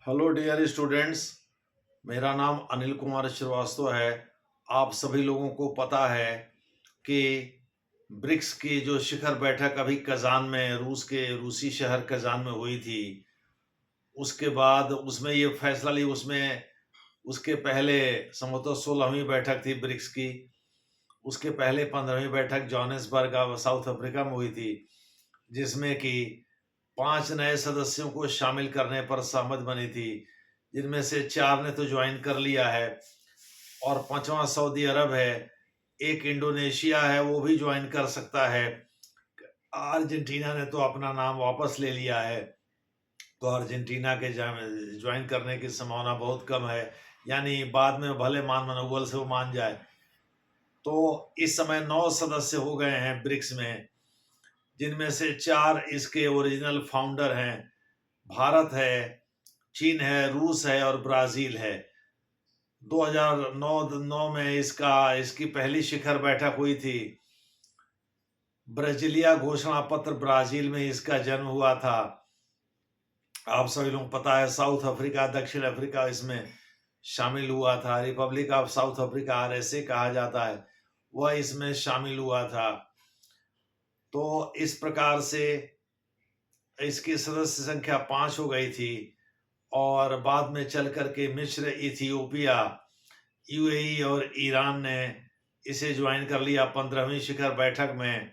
Hello dear students. मेरा नाम अनिल कुमार श्रीवास्तव है। आप सभी लोगों को पता है कि ब्रिक्स की जो शिखर बैठक अभी कजान में रूसी शहर कजान में हुई थी। उसके बाद उसमें ये फैसला ली, उसमें उसके पहले संभवतः 16वीं बैठक थी ब्रिक्स की। उसके पहले 15वीं बैठक जोहानिसबर्ग साउथ अफ्रीका में हुई थी, जिसमें कि 5 नए सदस्यों को शामिल करने पर सहमति बनी थी, जिनमें से 4 ने तो ज्वाइन कर लिया है और 5वां सऊदी अरब है। एक इंडोनेशिया है, वो भी ज्वाइन कर सकता है। अर्जेंटीना ने तो अपना नाम वापस ले लिया है, तो अर्जेंटीना के ज्वाइन करने की संभावना बहुत कम है, यानी बाद में भले मनोबल से वो मान जाए। तो इस समय 9 सदस्य हो गए हैं ब्रिक्स में, जिनमें से 4 इसके ओरिजिनल फाउंडर हैं। भारत है, चीन है, रूस है और ब्राजील है। 2009 में इसकी पहली शिखर बैठक हुई थी। ब्राजीलिया घोषणा पत्र ब्राजील में इसका जन्म हुआ था। आप सभी लोग पता है, साउथ अफ्रीका, दक्षिण अफ्रीका इसमें शामिल हुआ था। Republic of south Africa RSA कहा जाता है, वह इसमें शामिल हुआ था। तो इस प्रकार से इसकी सदस्य संख्या 5 हो गई थी और बाद में चल करके मिस्र, इथियोपिया, यूएई और ईरान ने इसे ज्वाइन कर लिया 15वीं शिखर बैठक में,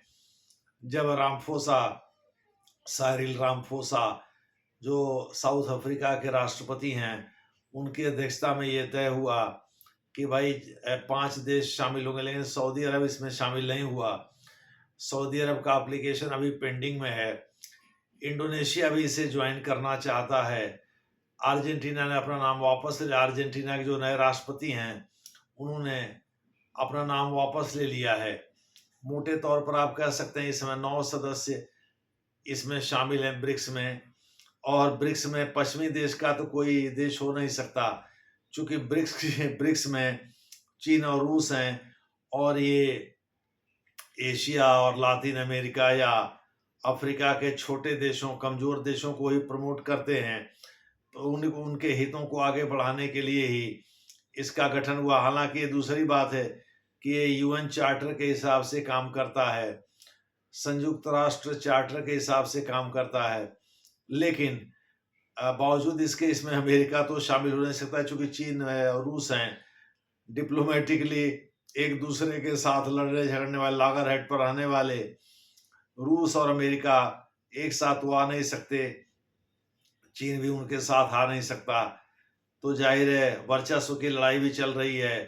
जब साइरिल रामफोसा जो साउथ अफ्रीका के राष्ट्रपति हैं, उनकी अध्यक्षता में ये तय हुआ कि भाई 5 देश शामिल होंगे, लेकिन सऊदी अरब इसमें शामिल नहीं हुआ। सऊदी अरब का एप्लीकेशन अभी पेंडिंग में है। इंडोनेशिया भी इसे ज्वाइन करना चाहता है। अर्जेंटीना ने अपना नाम वापस ले लिया। अर्जेंटीना के जो नए राष्ट्रपति हैं, उन्होंने अपना नाम वापस ले लिया है। मोटे तौर पर आप कह सकते हैं इस समय 9 सदस्य इसमें शामिल हैं ब्रिक्स में। और ब्रिक्स में पश्चिमी देश का तो कोई देश हो नहीं सकता, क्योंकि ब्रिक्स में चीन और रूस हैं, और ये एशिया और लातिन अमेरिका या अफ्रीका के छोटे देशों, कमजोर देशों को ही प्रमोट करते हैं। तो उनके हितों को आगे बढ़ाने के लिए ही इसका गठन हुआ। हालांकि ये दूसरी बात है कि ये यूएन चार्टर के हिसाब से काम करता है, संयुक्त राष्ट्र चार्टर के हिसाब से काम करता है। लेकिन बावजूद इसके इसमें अमेरिका तो शामिल हो नहीं सकता, क्योंकि चीन और रूस हैं डिप्लोमेटिकली एक दूसरे के साथ लड़ने झगड़ने वाले, लागर हेड पर रहने वाले। रूस और अमेरिका एक साथ वो आ नहीं सकते, चीन भी उनके साथ आ नहीं सकता। तो जाहिर है वर्चस्व की लड़ाई भी चल रही है,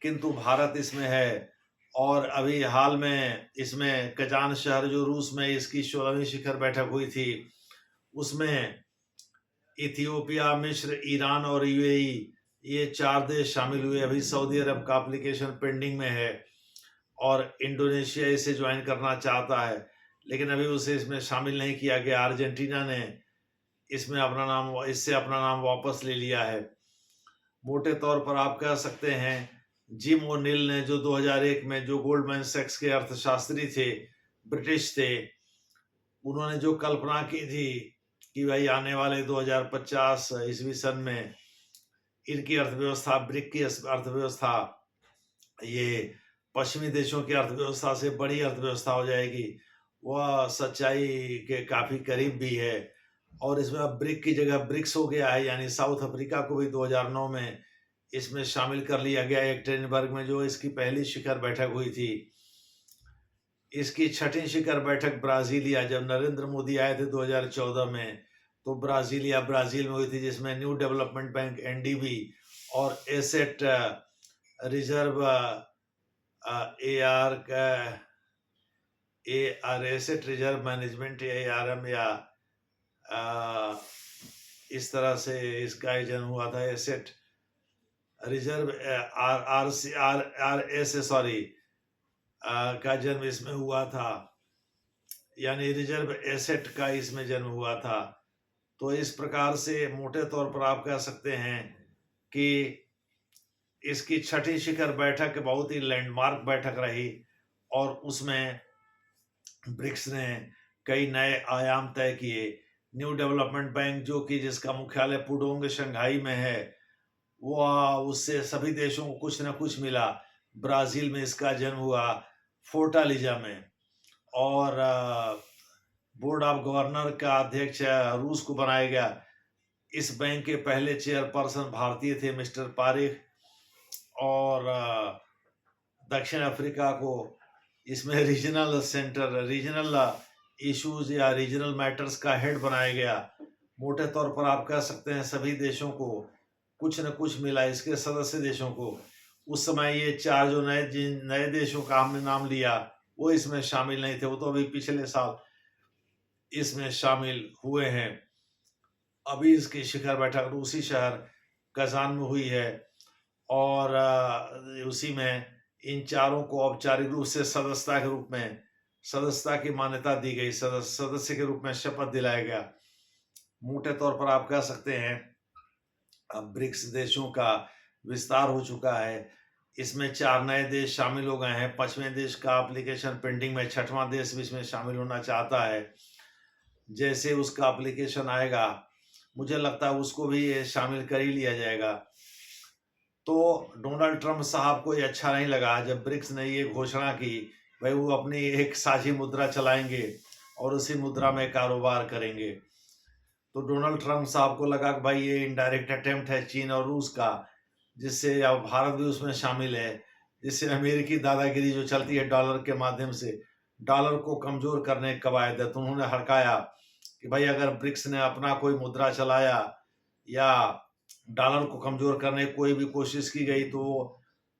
किंतु भारत इसमें है। और अभी हाल में इसमें कजान शहर जो रूस में इसकी 16वीं शिखर बैठक हुई थी, उसमें इथियोपिया, मिस्र, ईरान और यूएई, ये 4 देश शामिल हुए। अभी सऊदी अरब का एप्लीकेशन पेंडिंग में है और इंडोनेशिया इसे ज्वाइन करना चाहता है, लेकिन अभी उसे इसमें शामिल नहीं किया गया। अर्जेंटीना ने इससे अपना नाम वापस ले लिया है। मोटे तौर पर आप कह सकते हैं, जिम ओ'नील ने जो 2001 में, जो गोल्डमैन सैक्स के अर्थशास्त्री थे, ब्रिटिश थे, उन्होंने जो कल्पना की थी कि भाई आने वाले 2050 ईस्वी सन में इनकी अर्थव्यवस्था, ब्रिक की अर्थव्यवस्था, ये पश्चिमी देशों की अर्थव्यवस्था से बड़ी अर्थव्यवस्था हो जाएगी, वह सच्चाई के काफी करीब भी है। और इसमें अब ब्रिक की जगह ब्रिक्स हो गया है, यानी साउथ अफ्रीका को भी 2009 में इसमें शामिल कर लिया गया एकटेनबर्ग में, जो इसकी पहली शिखर बैठक हुई थी। इसकी 6ठी शिखर बैठक ब्राजीलिया, जब नरेंद्र मोदी आए थे 2014 में, तो ब्राजील में हुई थी, जिसमें न्यू डेवलपमेंट बैंक एनडीबी और एसेट रिजर्व एआर का AR asset reserve management ARM या इस तरह से इसका जन्म हुआ था। Asset reserve R R C R R S sorry का जन्म इसमें हुआ था, यानी रिजर्व एसेट का इसमें जन्म हुआ था। तो इस प्रकार से मोटे तौर पर आप कह सकते हैं कि इसकी 6ठी शिखर बैठक बहुत ही लैंडमार्क बैठक रही, और उसमें ब्रिक्स ने कई नए आयाम तय किए। न्यू डेवलपमेंट बैंक जो कि जिसका मुख्यालय पुडोंग शंघाई में है, वो उससे सभी देशों को कुछ ना कुछ मिला। ब्राजील में इसका जन्म हुआ, फोर्टालिजा में। और बोर्ड ऑफ गवर्नर का अध्यक्ष रूस को बनाया गया। इस बैंक के पहले चेयरपर्सन भारतीय थे, मिस्टर पारिख। और दक्षिण अफ्रीका को इसमें रीजनल सेंटर, रीजनल इश्यूज या रीजनल मैटर्स का हेड बनाया गया। मोटे तौर पर आप कह सकते हैं सभी देशों को कुछ न कुछ मिला, इसके सदस्य देशों को। उस समय ये 4 जो नए देशों का हमने नाम लिया, वो इसमें शामिल नहीं थे, वो तो अभी पिछले साल इसमें शामिल हुए हैं। अभी इसकी शिखर बैठक रूसी शहर कजान में हुई है, और उसी में इन चारों को औपचारिक रूप से सदस्यता के रूप में, सदस्यता की मान्यता दी गई, सदस्य के रूप में शपथ दिलाया गया। मोटे तौर पर आप कह सकते हैं अब ब्रिक्स देशों का विस्तार हो चुका है। इसमें 4 नए देश शामिल हो गए हैं। 5वें देश का एप्लीकेशन पेंडिंग में, 6वां देश भी इसमें शामिल होना चाहता है। जैसे उसका एप्लीकेशन आएगा, मुझे लगता है उसको भी ये शामिल कर ही लिया जाएगा। तो डोनाल्ड ट्रंप साहब को ये अच्छा नहीं लगा जब ब्रिक्स ने ये घोषणा की, भाई वो अपनी एक साझी मुद्रा चलाएंगे और उसी मुद्रा में कारोबार करेंगे। तो डोनाल्ड ट्रंप साहब को लगा कि भाई ये इनडायरेक्ट अटेम्प्ट है चीन और रूस का, जिससे अब भारत भी उसमें शामिल है, जिससे अमेरिकी दादागिरी जो चलती है डॉलर के माध्यम से, डॉलर को कमजोर करने की कवायद है। तो उन्होंने हड़काया कि भाई अगर ब्रिक्स ने अपना कोई मुद्रा चलाया या डॉलर को कमजोर करने की कोई भी कोशिश की गई, तो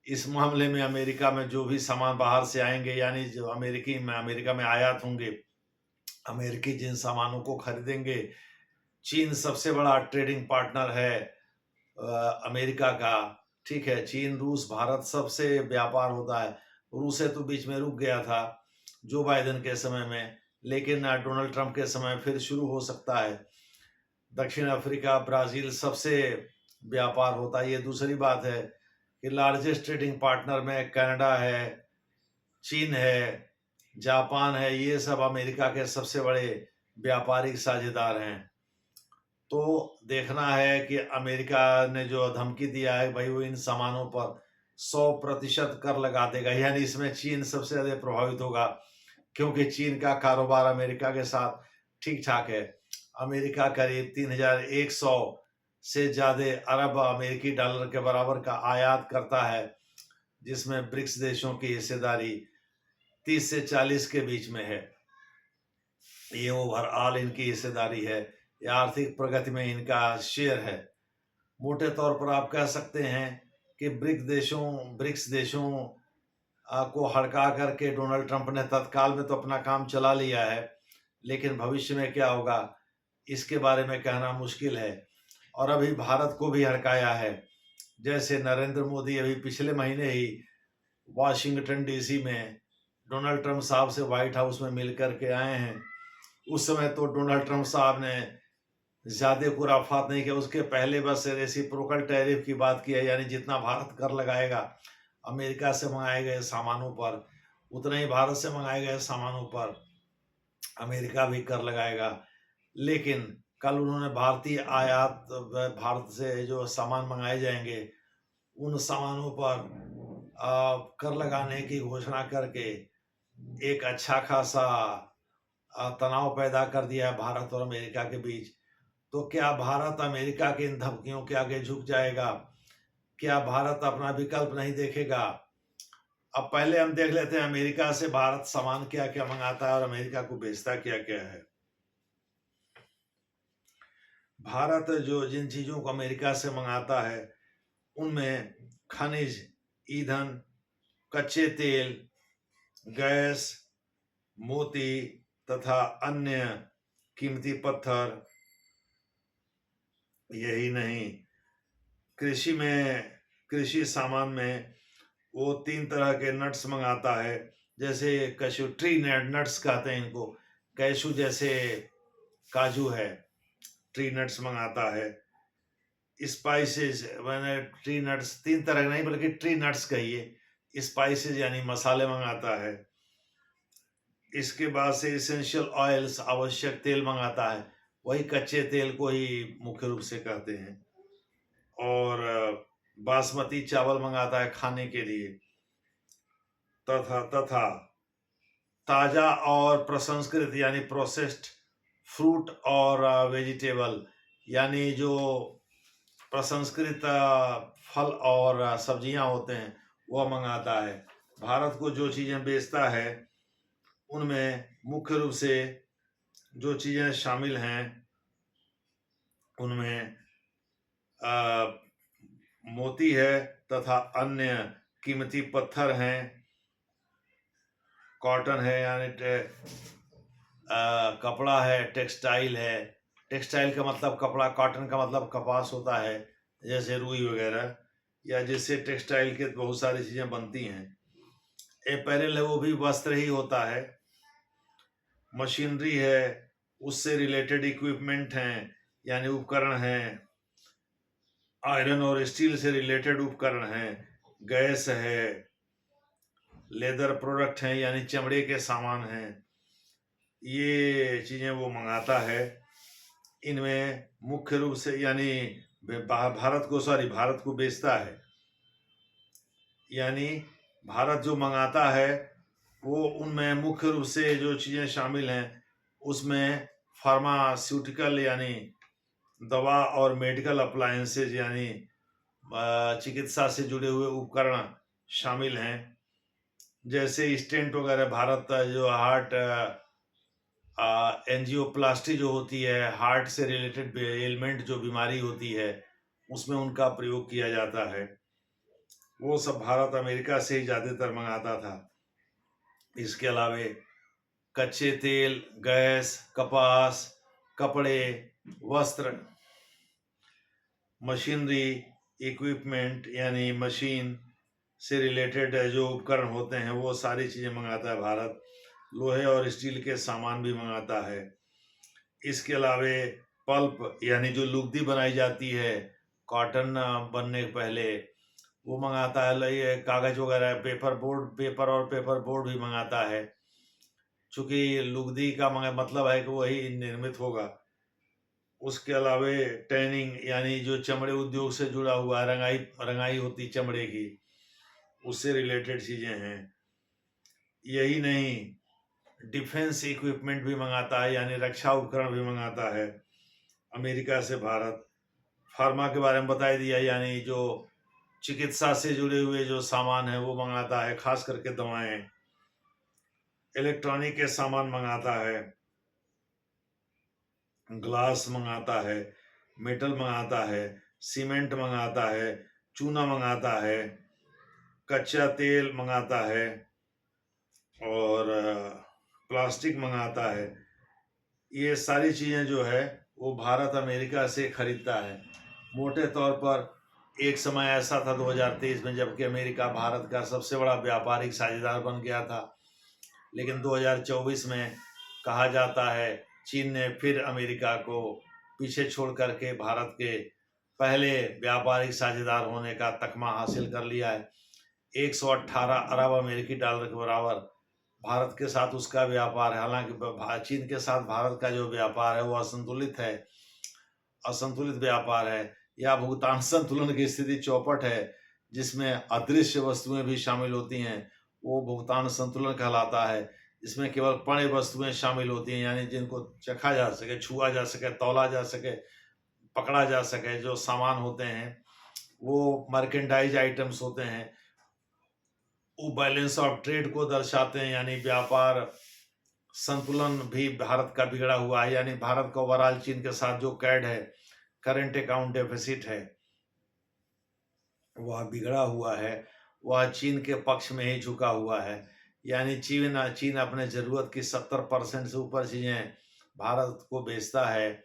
इस मामले में अमेरिका में जो भी सामान बाहर से आएंगे, यानी जो अमेरिका में आयात होंगे, अमेरिकी जिन सामानों को खरीदेंगे, चीन सबसे बड़ा ट्रेडिंग पार्टनर है अमेरिका का। ठीक है, चीन, रूस, भारत सबसे व्यापार होता है। रूस से तो बीच में रुक गया था जो बाइडेन के समय में, लेकिन डोनाल्ड ट्रंप के समय फिर शुरू हो सकता है। दक्षिण अफ्रीका, ब्राजील सबसे व्यापार होता है। ये दूसरी बात है कि लार्जेस्ट ट्रेडिंग पार्टनर में कनाडा है, चीन है, जापान है, ये सब अमेरिका के सबसे बड़े व्यापारिक साझेदार हैं। तो देखना है कि अमेरिका ने जो धमकी दिया है भाई वो इन सामानों पर 100% कर लगा देगा, यानी इसमें चीन सबसे ज्यादा प्रभावित होगा, क्योंकि चीन का कारोबार अमेरिका के साथ ठीक ठाक है। अमेरिका करीब 3100 से ज्यादा अरब अमेरिकी डॉलर के बराबर का आयात करता है, जिसमें ब्रिक्स देशों की हिस्सेदारी 30 से 40 के बीच में है। ये ओवरऑल इनकी हिस्सेदारी है, ये आर्थिक प्रगति में इनका शेयर है। मोटे तौर पर आप कह सकते हैं कि ब्रिक्स देशों को हड़का करके डोनाल्ड ट्रंप ने तत्काल में तो अपना काम चला लिया है, लेकिन भविष्य में क्या होगा इसके बारे में कहना मुश्किल है। और अभी भारत को भी हड़काया है, जैसे नरेंद्र मोदी अभी पिछले महीने ही वाशिंगटन डीसी में डोनाल्ड ट्रंप साहब से व्हाइट हाउस में मिल करके आए हैं। उस समय तो डोनाल्ड ट्रंप साहब ने ज्यादा खुराफात नहीं किया, उसके पहले बस रेसिप्रोकल टैरिफ की बात की है, यानी जितना भारत कर लगाएगा अमेरिका से मंगाए गए सामानों पर, उतना ही भारत से मंगाए गए सामानों पर अमेरिका भी कर लगाएगा। लेकिन कल उन्होंने भारतीय आयात, भारत से जो सामान मंगाए जाएंगे उन सामानों पर कर लगाने की घोषणा करके एक अच्छा खासा तनाव पैदा कर दिया है भारत और अमेरिका के बीच। तो क्या भारत अमेरिका की इन धमकियों के आगे झुक जाएगा? क्या भारत अपना विकल्प नहीं देखेगा? अब पहले हम देख लेते हैं अमेरिका से भारत सामान क्या क्या मंगाता है और अमेरिका को बेचता क्या क्या है। भारत जो जिन चीजों को अमेरिका से मंगाता है उनमें खनिज, ईंधन, कच्चे तेल, गैस, मोती तथा अन्य कीमती पत्थर। यही नहीं, कृषि सामान में वो 3 तरह के नट्स मंगाता है, जैसे कैशू, ट्री नट्स कहते हैं इनको, कैशू जैसे काजू है, ट्री नट्स मंगाता है। स्पाइसेस, मैंने ट्री नट्स 3 तरह नहीं बल्कि ट्री नट्स कहिए, स्पाइसेस यानी मसाले मंगाता है। इसके बाद से एसेंशियल ऑयल्स, आवश्यक तेल मंगाता है। वही कच्चे तेल को ही मुख्य रूप से कहते हैं। और बासमती चावल मंगाता है खाने के लिए, तथा ताजा और प्रसंस्कृत यानी प्रोसेस्ड फ्रूट और वेजिटेबल यानी जो प्रसंस्कृत फल और सब्जियां होते हैं वह मंगाता है। भारत को जो चीजें बेचता है उनमें मुख्य रूप से जो चीजें शामिल हैं उनमें मोती है तथा अन्य कीमती पत्थर हैं, कॉटन है यानी कपड़ा है, टेक्सटाइल है। टेक्सटाइल का मतलब कपड़ा, कॉटन का मतलब कपास होता है, जैसे रुई वगैरह, या जिससे टेक्सटाइल के बहुत सारी चीजें बनती हैं। अपैरेल है वो भी वस्त्र ही होता है। मशीनरी है, उससे रिलेटेड इक्विपमेंट हैं यानी उपकरण हैं। आयरन और स्टील से रिलेटेड उपकरण हैं। गैस है, लेदर प्रोडक्ट हैं यानी चमड़े के सामान हैं। ये चीजें वो मंगाता है। इनमें मुख्य रूप से यानी भारत को बेचता है। यानी भारत जो मंगाता है वो उनमें मुख्य रूप से जो चीजें शामिल हैं उसमें फार्मास्यूटिकल यानी दवा और मेडिकल अप्लायंसेज यानी चिकित्सा से जुड़े हुए उपकरण शामिल हैं। जैसे स्टेंट वगैरह, भारत जो हार्ट एंजियोप्लास्टी जो होती है, हार्ट से रिलेटेड एलिमेंट जो बीमारी होती है उसमें उनका प्रयोग किया जाता है। वो सब भारत अमेरिका से ही ज़्यादातर मंगाता था। इसके अलावे कच्चे तेल, गैस, कपास, कपड़े, वस्त्र, मशीनरी, इक्विपमेंट यानी मशीन से रिलेटेड जो उपकरण होते हैं वो सारी चीज़ें मंगाता है भारत। लोहे और स्टील के सामान भी मंगाता है। इसके अलावे पल्प यानी जो लुगदी बनाई जाती है कॉटन बनने के पहले, वो मंगाता है। ये कागज वगैरह, पेपर बोर्ड भी मंगाता है। चूंकि लुगदी का मतलब है कि वही निर्मित होगा। उसके अलावे टैनिंग यानी जो चमड़े उद्योग से जुड़ा हुआ रंगाई होती चमड़े की, उससे रिलेटेड चीजें हैं। यही नहीं, डिफेंस इक्विपमेंट भी मंगाता है यानी रक्षा उपकरण भी मंगाता है अमेरिका से भारत। फार्मा के बारे में बता ही दिया, यानी जो चिकित्सा से जुड़े हुए जो सामान है वो मंगाता है, खास करके दवाएं। इलेक्ट्रॉनिक के सामान मंगाता है, ग्लास मंगाता है, मेटल मंगाता है, सीमेंट मंगाता है, चूना मंगाता है, कच्चा तेल मंगाता है और प्लास्टिक मंगाता है। ये सारी चीज़ें जो है वो भारत अमेरिका से खरीदता है। मोटे तौर पर एक समय ऐसा था 2023 में जबकि अमेरिका भारत का सबसे बड़ा व्यापारिक साझेदार बन गया था, लेकिन 2024 में कहा जाता है चीन ने फिर अमेरिका को पीछे छोड़ करके भारत के पहले व्यापारिक साझेदार होने का तकमा हासिल कर लिया है। 118 अरब अमेरिकी डॉलर के बराबर भारत के साथ उसका व्यापार है। हालांकि चीन के साथ भारत का जो व्यापार है वो असंतुलित व्यापार है, या भुगतान संतुलन की स्थिति चौपट है, जिसमें अदृश्य वस्तुएं भी शामिल होती हैं। वो भुगतान संतुलन कहलाता है, जिसमें केवल पण्य वस्तुएं शामिल होती हैं, यानी जिनको चखा जा सके, छुआ जा सके, तौला जा सके, पकड़ा जा सके। जो सामान होते हैं वो मर्केंडाइज आइटम्स होते हैं। वो बैलेंस ऑफ ट्रेड को दर्शाते हैं, यानी व्यापार संतुलन भी भारत का बिगड़ा हुआ है। यानी भारत का ओवरऑल चीन के साथ जो कैड है, करंट अकाउंट डेफिसिट है, वह बिगड़ा हुआ है, वह चीन के पक्ष में ही झुका हुआ है। यानी चीन अपने ज़रूरत की 70% से ऊपर चीज़ें भारत को बेचता है,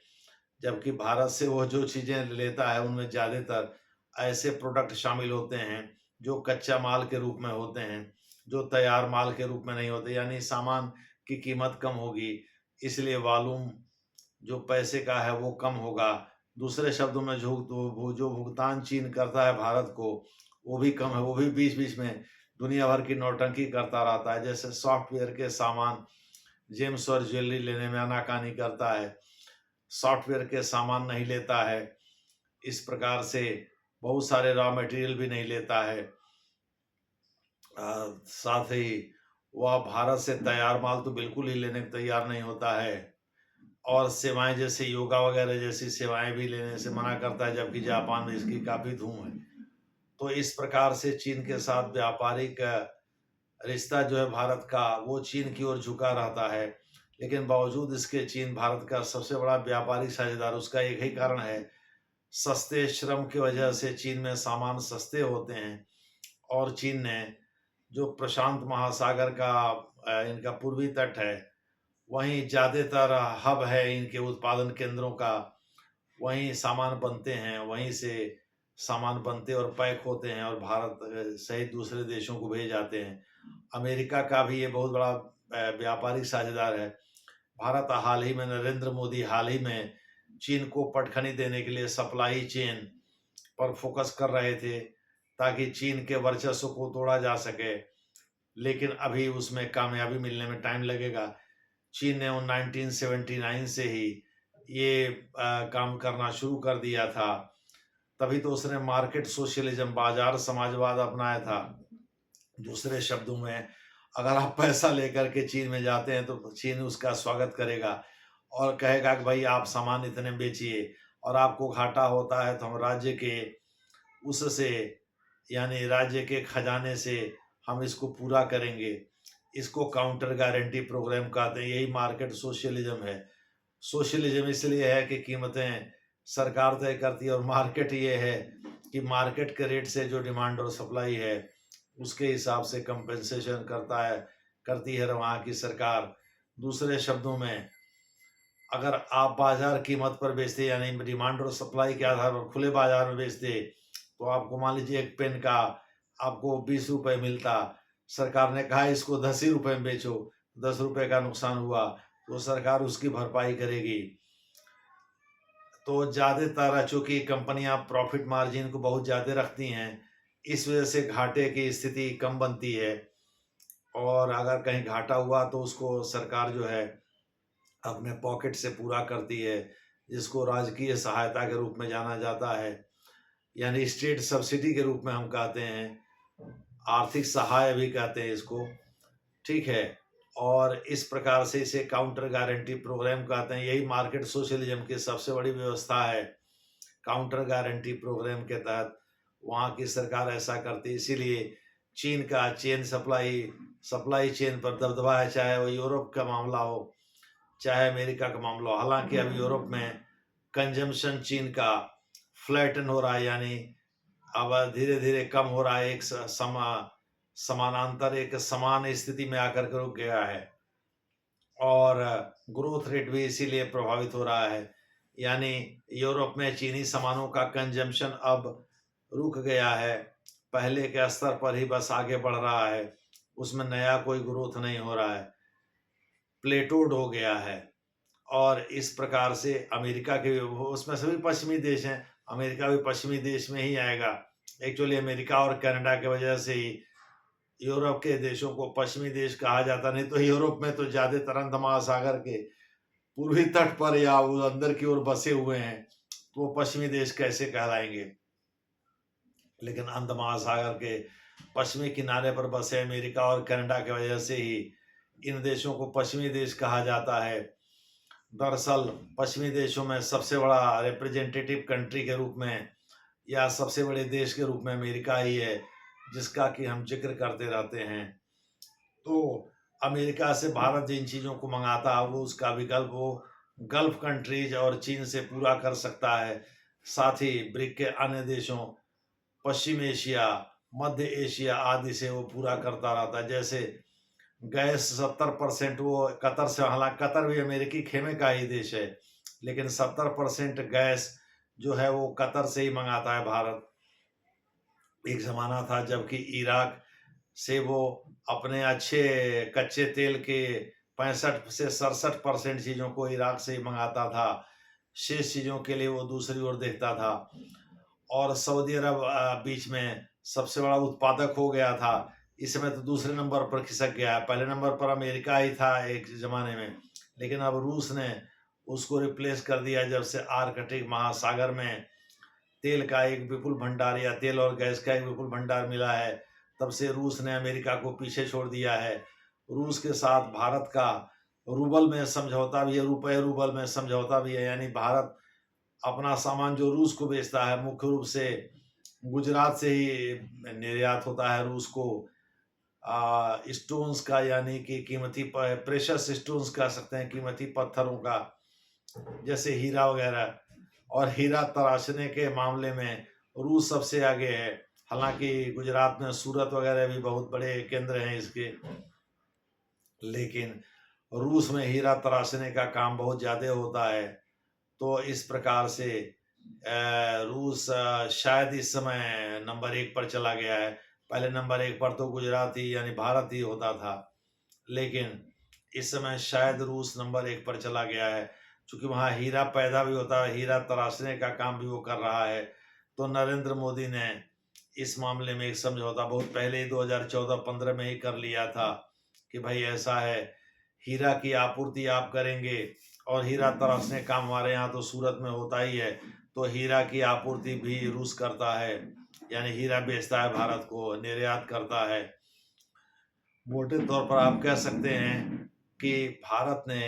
जबकि भारत से वो जो चीज़ें लेता है उनमें ज़्यादातर ऐसे प्रोडक्ट शामिल होते हैं जो कच्चा माल के रूप में होते हैं, जो तैयार माल के रूप में नहीं होते। यानी सामान की कीमत कम होगी, इसलिए वॉल्यूम जो पैसे का है वो कम होगा। दूसरे शब्दों में जो भुगतान चीन करता है भारत को वो भी कम है। वो भी बीच बीच में दुनिया भर की नौटंकी करता रहता है, जैसे सॉफ्टवेयर के सामान, जेम्स और ज्वेलरी लेने में आनाकानी करता है, सॉफ्टवेयर के सामान नहीं लेता है, इस प्रकार से बहुत सारे रॉ मटेरियल भी नहीं लेता है। साथ ही वह भारत से तैयार माल तो बिल्कुल ही लेने को तैयार नहीं होता है, और सेवाएं जैसे योगा वगैरह जैसी सेवाएं भी लेने से मना करता है, जबकि जापान में इसकी काफी धूम है। तो इस प्रकार से चीन के साथ व्यापारिक रिश्ता जो है भारत का, वो चीन की ओर झुका रहता है। लेकिन बावजूद इसके चीन भारत का सबसे बड़ा व्यापारिक साझेदार। उसका एक ही कारण है, सस्ते श्रम की वजह से चीन में सामान सस्ते होते हैं, और चीन ने जो प्रशांत महासागर का इनका पूर्वी तट है, वहीं ज़्यादातर हब है इनके उत्पादन केंद्रों का, वहीं सामान बनते हैं, वहीं से सामान बनते और पैक होते हैं और भारत सहित दूसरे देशों को भेजे जाते हैं। अमेरिका का भी ये बहुत बड़ा व्यापारिक साझेदार है। भारत हाल ही में, नरेंद्र मोदी हाल ही में चीन को पटखनी देने के लिए सप्लाई चेन पर फोकस कर रहे थे, ताकि चीन के वर्चस्व को तोड़ा जा सके, लेकिन अभी उसमें कामयाबी मिलने में टाइम लगेगा। चीन ने 1979 से ही ये काम करना शुरू कर दिया था, तभी तो उसने मार्केट सोशलिज्म, बाजार समाजवाद अपनाया था। दूसरे शब्दों में, अगर आप पैसा लेकर के चीन में जाते हैं तो चीन उसका स्वागत करेगा और कहेगा कि भाई आप सामान इतने बेचिए, और आपको घाटा होता है तो हम राज्य के उससे, यानी राज्य के खजाने से हम इसको पूरा करेंगे। इसको काउंटर गारंटी प्रोग्राम कहते हैं। यही मार्केट सोशलिज्म है। सोशलिज्म इसलिए है कि कीमतें सरकार तय करती है, और मार्केट ये है कि मार्केट के रेट से जो डिमांड और सप्लाई है उसके हिसाब से कंपेंसेशन करती है वहाँ की सरकार। दूसरे शब्दों में, अगर आप बाजार कीमत पर बेचते, यानी डिमांड और सप्लाई के आधार पर खुले बाजार में बेचते, तो आपको मान लीजिए एक पेन का आपको 20 रुपए मिलता, सरकार ने कहा इसको 10 ही रुपए में बेचो, 10 रुपए का नुकसान हुआ तो सरकार उसकी भरपाई करेगी। तो ज़्यादातर चूंकि कंपनियां प्रॉफिट मार्जिन को बहुत ज़्यादा रखती हैं, इस वजह से घाटे की स्थिति कम बनती है, और अगर कहीं घाटा हुआ तो उसको सरकार जो है अपने पॉकेट से पूरा करती है, जिसको राजकीय सहायता के रूप में जाना जाता है, यानी स्टेट सब्सिडी के रूप में हम कहते हैं, आर्थिक सहाय भी कहते हैं इसको, ठीक है। और इस प्रकार से इसे काउंटर गारंटी प्रोग्राम कहते हैं। यही मार्केट सोशलिज्म की सबसे बड़ी व्यवस्था है। काउंटर गारंटी प्रोग्राम के तहत वहाँ की सरकार ऐसा करती है, इसीलिए चीन का चेन सप्लाई चेन पर दबदबा है, चाहे वो यूरोप का मामला हो चाहे अमेरिका का मामला हो। हालांकि अब यूरोप में कंजम्पशन चीन का फ्लैटन हो रहा है, यानी अब धीरे धीरे कम हो रहा है, एक समानांतर एक समान स्थिति में आकर के रुक गया है, और ग्रोथ रेट भी इसीलिए प्रभावित हो रहा है। यानी यूरोप में चीनी सामानों का कंजम्पशन अब रुक गया है, पहले के स्तर पर ही बस आगे बढ़ रहा है, उसमें नया कोई ग्रोथ नहीं हो रहा है, प्लेटोड हो गया है। और इस प्रकार से अमेरिका के, उसमें सभी पश्चिमी देश हैं, अमेरिका भी पश्चिमी देश में ही आएगा। एक्चुअली अमेरिका और कनाडा की वजह से ही यूरोप के देशों को पश्चिमी देश कहा जाता, नहीं तो यूरोप में तो ज्यादातर अंध महासागर के पूर्वी तट पर या वो अंदर की ओर बसे हुए हैं, तो वो पश्चिमी देश कैसे कहलाएंगे। लेकिन अंध महासागर के पश्चिमी किनारे पर बसे अमेरिका और कनाडा की वजह से ही इन देशों को पश्चिमी देश कहा जाता है। दरअसल पश्चिमी देशों में सबसे बड़ा रिप्रेजेंटेटिव कंट्री के रूप में या सबसे बड़े देश के रूप में अमेरिका ही है, जिसका कि हम जिक्र करते रहते हैं। तो अमेरिका से भारत जिन चीज़ों को मंगाता है वो उसका विकल्प वो गल्फ कंट्रीज और चीन से पूरा कर सकता है। साथ ही ब्रिक के अन्य देशों, पश्चिम एशिया, मध्य एशिया आदि से वो पूरा करता रहता है। जैसे गैस 70% वो कतर से, हालांकि कतर भी अमेरिकी खेमे का ही देश है, लेकिन 70% गैस जो है वो कतर से ही मंगाता है भारत। एक ज़माना था जबकि इराक से वो अपने अच्छे कच्चे तेल के 65 से 67% चीज़ों को इराक से ही मंगाता था, शेष चीज़ों के लिए वो दूसरी ओर देखता था। और सऊदी अरब बीच में सबसे बड़ा उत्पादक हो गया था, इस समय तो दूसरे नंबर पर खिसक गया है। पहले नंबर पर अमेरिका ही था एक ज़माने में, लेकिन अब रूस ने उसको रिप्लेस कर दिया जब से आर्कटिक महासागर में तेल का एक विपुल भंडार या तेल और गैस का एक विपुल भंडार मिला है, तब से रूस ने अमेरिका को पीछे छोड़ दिया है। रूस के साथ भारत का रूबल में समझौता भी है, रुपए रूबल में समझौता भी है, यानी भारत अपना सामान जो रूस को बेचता है मुख्य रूप से गुजरात से ही निर्यात होता है रूस को। स्टोन्स का, यानी कि कीमती प्रेशस स्टोन्स कह सकते हैं, कीमती पत्थरों का, जैसे हीरा वगैरह। और हीरा तराशने के मामले में रूस सबसे आगे है। हालांकि गुजरात में सूरत वगैरह भी बहुत बड़े केंद्र हैं इसके, लेकिन रूस में हीरा तराशने का काम बहुत ज़्यादा होता है। तो इस प्रकार से रूस शायद इस समय नंबर 1 पर चला गया है। पहले नंबर 1 पर तो गुजरात ही यानी भारत ही होता था, लेकिन इस समय शायद रूस नंबर 1 पर चला गया है, क्योंकि वहाँ हीरा पैदा भी होता है, हीरा तराशने का काम भी वो कर रहा है। तो नरेंद्र मोदी ने इस मामले में एक समझौता बहुत पहले ही 2014-15 में ही कर लिया था कि भाई ऐसा है, हीरा की आपूर्ति आप करेंगे और हीरा तराशने का हमारे यहाँ तो सूरत में होता ही है, तो हीरा की आपूर्ति भी रूस करता है, यानी हीरा बेचता है भारत को, निर्यात करता है। मोटे तौर पर आप कह सकते हैं कि भारत ने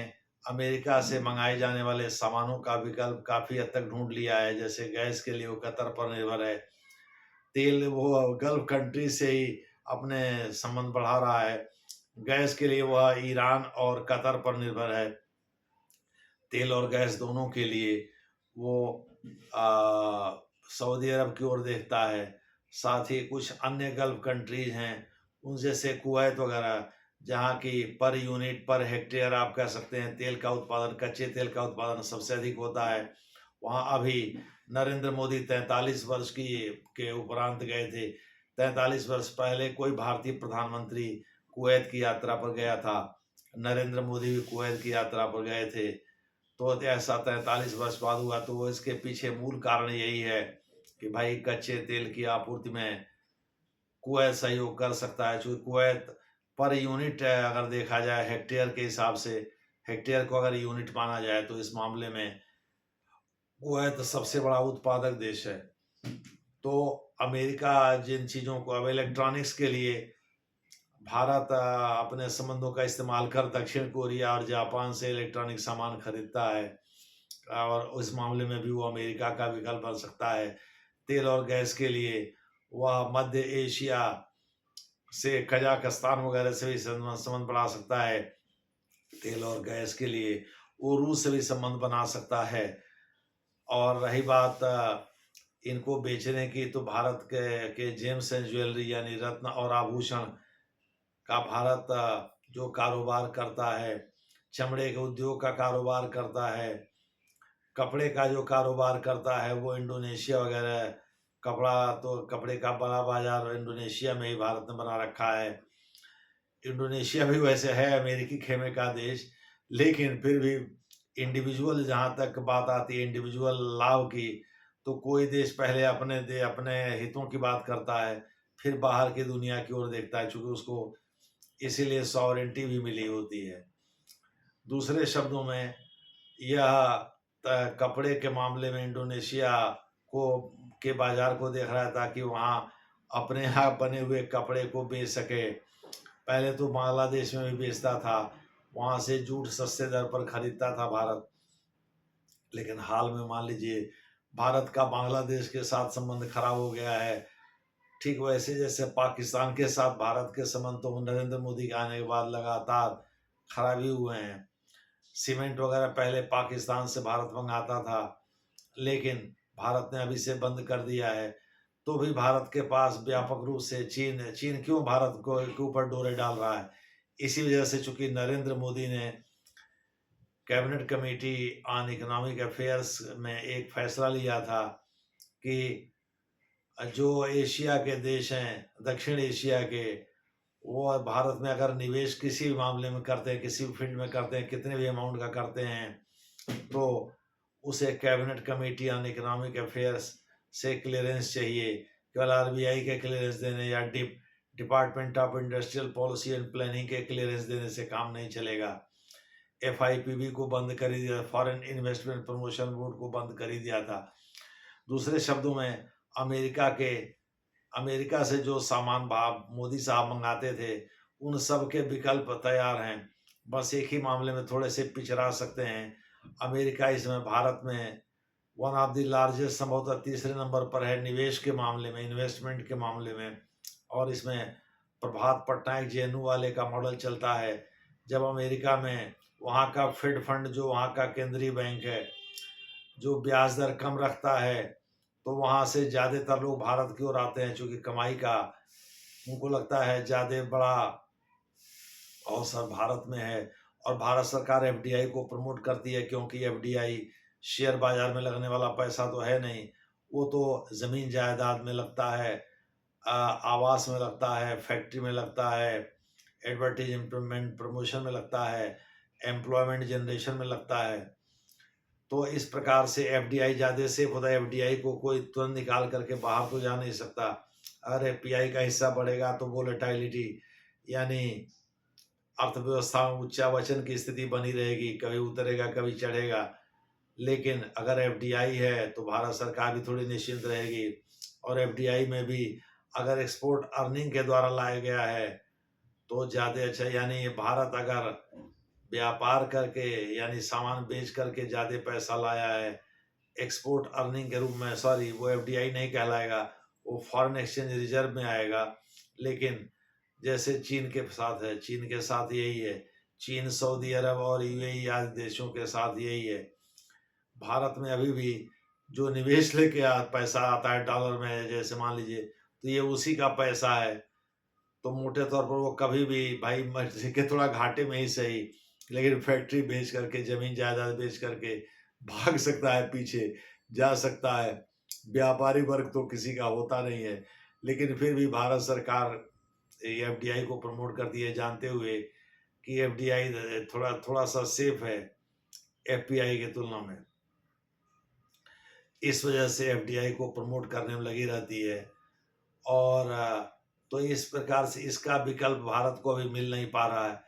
अमेरिका से मंगाए जाने वाले सामानों का विकल्प काफ़ी हद तक ढूंढ लिया है। जैसे गैस के लिए वो कतर पर निर्भर है, तेल वो गल्फ कंट्री से ही अपने संबंध बढ़ा रहा है, गैस के लिए वह ईरान और कतर पर निर्भर है। तेल और गैस दोनों के लिए वो सऊदी अरब की ओर देखता है। साथ ही कुछ अन्य गल्फ कंट्रीज हैं, उन जैसे कुवैत वगैरह, जहाँ की पर यूनिट पर हेक्टेयर आप कह सकते हैं तेल का उत्पादन, कच्चे तेल का उत्पादन सबसे अधिक होता है। वहाँ अभी नरेंद्र मोदी 43 वर्ष के उपरांत गए थे। 43 वर्ष पहले कोई भारतीय प्रधानमंत्री कुवैत की यात्रा पर गया था, नरेंद्र मोदी भी कुवैत की यात्रा पर गए थे। तो ऐसा 43 वर्ष बाद हुआ, तो वो इसके पीछे मूल कारण यही है कि भाई कच्चे तेल की आपूर्ति में कुवैत सहयोग कर सकता है। चूँकि कुवैत पर यूनिट अगर देखा जाए हेक्टेयर के हिसाब से, हेक्टेयर को अगर यूनिट माना जाए, तो इस मामले में कुवैत सबसे बड़ा उत्पादक देश है। तो अमेरिका जिन चीज़ों को, अब इलेक्ट्रॉनिक्स के लिए भारत अपने संबंधों का इस्तेमाल कर दक्षिण कोरिया और जापान से इलेक्ट्रॉनिक सामान खरीदता है, और उस मामले में भी वो अमेरिका का विकल्प बन सकता है। तेल और गैस के लिए वह मध्य एशिया से, कजाकिस्तान वगैरह से भी संबंध बढ़ा सकता है। तेल और गैस के लिए वो रूस से भी संबंध बना सकता है। और रही बात इनको बेचने की, तो भारत के जेम्स एंड ज्वेलरी यानी रत्न और आभूषण का भारत जो कारोबार करता है, चमड़े के उद्योग का कारोबार करता है, कपड़े का जो कारोबार करता है वो इंडोनेशिया वगैरह, कपड़े का बड़ा बाजार इंडोनेशिया में ही भारत ने बना रखा है। इंडोनेशिया भी वैसे है अमेरिकी खेमे का देश, लेकिन फिर भी इंडिविजुअल जहाँ तक बात आती है इंडिविजुअल लाभ की, तो कोई देश पहले अपने हितों की बात करता है, फिर बाहर की दुनिया की ओर देखता है, चूँकि उसको इसीलिए सॉवरेंटी भी मिली होती है। दूसरे शब्दों में यह कपड़े के मामले में इंडोनेशिया को के बाजार को देख रहा था कि वहाँ अपने यहाँ बने हुए कपड़े को बेच सके। पहले तो बांग्लादेश में भी बेचता था, वहाँ से जूट सस्ते दर पर खरीदता था भारत, लेकिन हाल में मान लीजिए भारत का बांग्लादेश के साथ संबंध खराब हो गया है। ठीक वैसे जैसे पाकिस्तान के साथ भारत के संबंध तो नरेंद्र मोदी के आने के बाद लगातार खराबी हुए हैं। सीमेंट वगैरह पहले पाकिस्तान से भारत मंगाता था, लेकिन भारत ने अभी से बंद कर दिया है। तो भी भारत के पास व्यापक रूप से चीन क्यों भारत को के ऊपर डोरे डाल रहा है? इसी वजह से, चूंकि नरेंद्र मोदी ने cabinet committee on economic affairs में एक फैसला लिया था कि जो एशिया के देश हैं, दक्षिण एशिया के, वो भारत में अगर निवेश किसी भी मामले में करते हैं, किसी भी फील्ड में करते हैं, कितने भी अमाउंट का करते हैं, तो उसे cabinet committee on economic affairs से क्लियरेंस चाहिए। केवल आरबीआई के क्लियरेंस देने या department of industrial policy and planning के क्लियरेंस देने से काम नहीं चलेगा। FIPB को बंद कर ही दिया, फॉरेन इन्वेस्टमेंट प्रमोशन बोर्ड को बंद कर ही दिया था। दूसरे शब्दों में अमेरिका से जो सामान मोदी साहब मंगाते थे, उन सब के विकल्प तैयार हैं। बस एक ही मामले में थोड़े से पिछड़ा सकते हैं। अमेरिका इसमें भारत में वन ऑफ द लार्जेस्ट, संभवतः तीसरे नंबर पर है निवेश के मामले में, इन्वेस्टमेंट के मामले में। और इसमें प्रभात पटनायक जेएनयू वाले का मॉडल चलता है। जब अमेरिका में वहाँ का फेड फंड, जो वहाँ का केंद्रीय बैंक है, जो ब्याज दर कम रखता है, तो वहाँ से ज़्यादातर लोग भारत की ओर आते हैं, क्योंकि कमाई का उनको लगता है ज़्यादा बड़ा अवसर भारत में है। और भारत सरकार FDI को प्रमोट करती है, क्योंकि FDI शेयर बाजार में लगने वाला पैसा तो है नहीं, वो तो ज़मीन जायदाद में लगता है, आवास में लगता है, फैक्ट्री में लगता है, एडवर्टीजमेंट प्रमोशन में लगता है, एम्प्लॉयमेंट जनरेशन में लगता है। तो इस प्रकार से FDI ज़्यादा सेफ होता है। FDI को कोई तुरंत निकाल करके बाहर तो जा नहीं सकता। अगर FPI का हिस्सा बढ़ेगा तो वोलेटिलिटी, यानी अर्थव्यवस्था में उच्चावचन की स्थिति बनी रहेगी, कभी उतरेगा कभी चढ़ेगा। लेकिन अगर FDI है तो भारत सरकार भी थोड़ी निश्चिंत रहेगी। और FDI में भी अगर एक्सपोर्ट अर्निंग के द्वारा लाया गया है तो ज़्यादा अच्छा, यानी भारत अगर व्यापार करके, यानी सामान बेच करके ज़्यादा पैसा लाया है एक्सपोर्ट अर्निंग के रूप में, सॉरी वो FDI नहीं कहलाएगा, वो फॉरेन एक्सचेंज रिजर्व में आएगा। लेकिन जैसे चीन के साथ है, चीन के साथ यही है, चीन, सऊदी अरब और UAE आदि देशों के साथ यही है। भारत में अभी भी जो निवेश लेके पैसा आता है डॉलर में, जैसे मान लीजिए, तो ये उसी का पैसा है। तो मोटे तौर पर वो कभी भी भाई मर्जी के थोड़ा घाटे में ही सही, लेकिन फैक्ट्री बेच करके, जमीन जायदाद बेच करके भाग सकता है, पीछे जा सकता है। व्यापारी वर्ग तो किसी का होता नहीं है। लेकिन फिर भी भारत सरकार FDI को प्रमोट करती है, जानते हुए कि FDI थोड़ा थोड़ा सा सेफ है FPI की तुलना में। इस वजह से FDI को प्रमोट करने में लगी रहती है। और तो इस प्रकार से इसका विकल्प भारत को अभी मिल नहीं पा रहा है।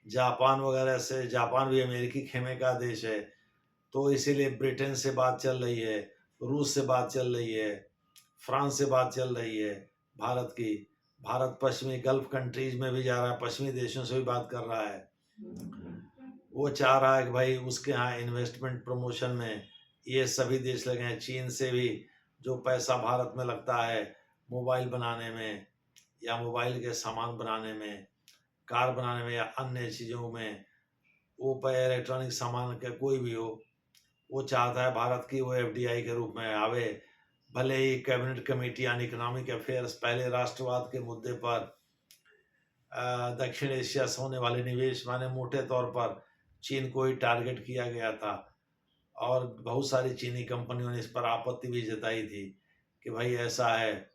जापान वगैरह से, जापान भी अमेरिकी खेमे का देश है, तो इसीलिए ब्रिटेन से बात चल रही है, रूस से बात चल रही है, फ्रांस से बात चल रही है भारत की। भारत पश्चिमी गल्फ कंट्रीज में भी जा रहा है, पश्चिमी देशों से भी बात कर रहा है। वो चाह रहा है कि भाई उसके यहाँ इन्वेस्टमेंट प्रमोशन में ये सभी देश लगे हैं। चीन से भी जो पैसा भारत में लगता है मोबाइल बनाने में, या मोबाइल के सामान बनाने में, कार बनाने में, या अन्य चीज़ों में, वो पे इलेक्ट्रॉनिक सामान का कोई भी हो, वो चाहता है भारत की वो FDI के रूप में आवे। भले ही cabinet committee on economic affairs पहले राष्ट्रवाद के मुद्दे पर दक्षिण एशिया से होने वाले निवेश, माने मोटे तौर पर चीन को ही टारगेट किया गया था, और बहुत सारी चीनी कंपनियों ने इस पर आपत्ति भी जताई थी कि भाई ऐसा है,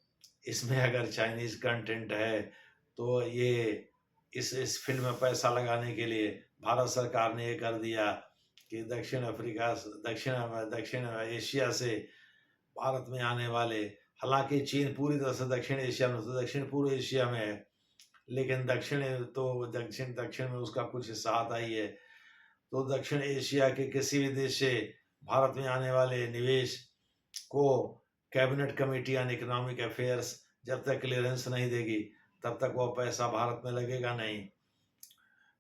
इसमें अगर चाइनीज़ कंटेंट है तो ये इस फील्ड में पैसा लगाने के लिए भारत सरकार ने ये कर दिया कि दक्षिण एशिया से भारत में आने वाले, हालांकि चीन पूरी तरह से दक्षिण एशिया में, तो दक्षिण पूर्व एशिया में है, लेकिन दक्षिण में उसका कुछ हिस्सा आता ही है। तो दक्षिण एशिया के किसी भी देश से भारत में आने वाले निवेश को cabinet committee on economic affairs जब तक क्लियरेंस नहीं देगी, तब तक वह पैसा भारत में लगेगा नहीं।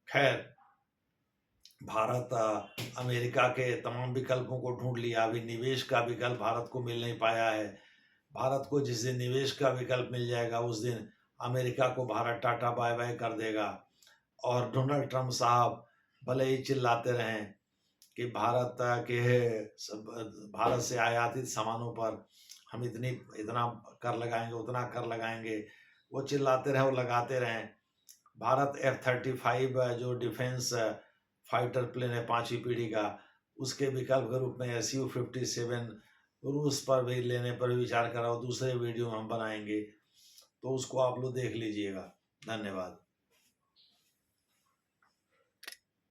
खैर, भारत अमेरिका के तमाम विकल्पों को ढूंढ लिया, अभी निवेश का विकल्प भारत को मिल नहीं पाया है। भारत को जिस दिन निवेश का विकल्प मिल जाएगा, उस दिन अमेरिका को भारत टाटा बाय बाय कर देगा। और डोनाल्ड ट्रंप साहब भले ही चिल्लाते रहें कि भारत से आयातित सामानों पर हम इतना कर लगाएंगे, उतना कर लगाएंगे, वो चिल्लाते रहें, वो लगाते रहें। भारत F-35 जो डिफेंस फाइटर प्लेन है 5वीं पीढ़ी का, उसके विकल्प के रूप में Su-57 रूस पर भी लेने पर विचार करा, दूसरे वीडियो हम बनाएंगे, तो उसको आप लोग देख लीजिएगा। धन्यवाद।